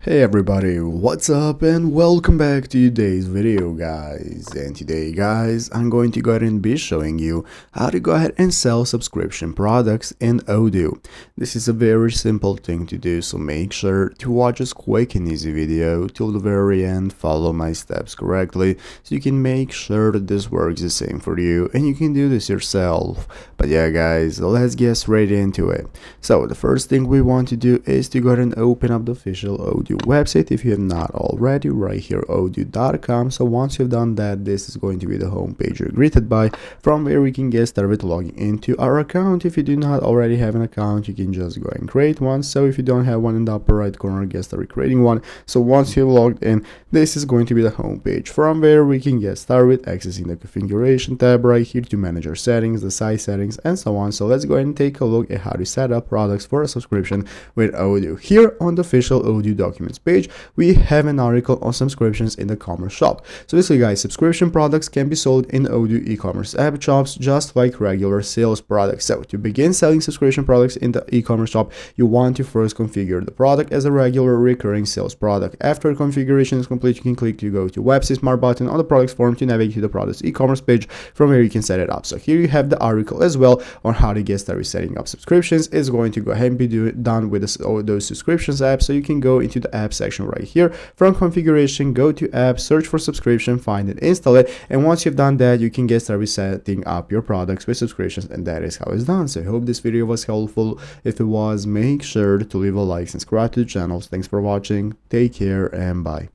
Hey everybody, what's up and welcome back to today's video guys. And today guys, I'm going to go ahead and be showing you how to go ahead and sell subscription products in Odoo. This is a very simple thing to do, so make sure to watch this quick and easy video till the very end, follow my steps correctly so you can make sure that this works the same for you and you can do this yourself. But yeah guys, let's get straight into it. So the first thing we want to do is to go ahead and open up the official Odoo website if you have not already, right here odoo.com. So once you've done that, this is going to be the home page you're greeted by, from where we can get started logging into our account. If you do not already have an account, you can just go and create one. So if you don't have one, in the upper right corner, get started creating one. So once you've logged in, this is going to be the home page, from where we can get started with accessing the configuration tab right here to manage our settings, the size settings, and so on. So let's go ahead and take a look at how to set up products for a subscription with Odoo. Here on the official Odoo documents page, we have an article on subscriptions in the commerce shop. So basically guys, subscription products can be sold in Odoo e-commerce app shops just like regular sales products. So to begin selling subscription products in the e-commerce shop, you want to first configure the product as a regular recurring sales product. After configuration is complete, you can click to go to website smart button on the products form to navigate to the products e-commerce page, from where you can set it up. So here you have the article as well on how to get started setting up subscriptions. It's going to go ahead and be done with those subscriptions apps. So you can go into the app section right here, from configuration, go to app, search for subscription, find it, install it, and once you've done that, you can get started setting up your products with subscriptions, and that is how it's done. So I hope this video was helpful. If it was, make sure to leave a like and subscribe to the channel. Thanks for watching, take care, and bye.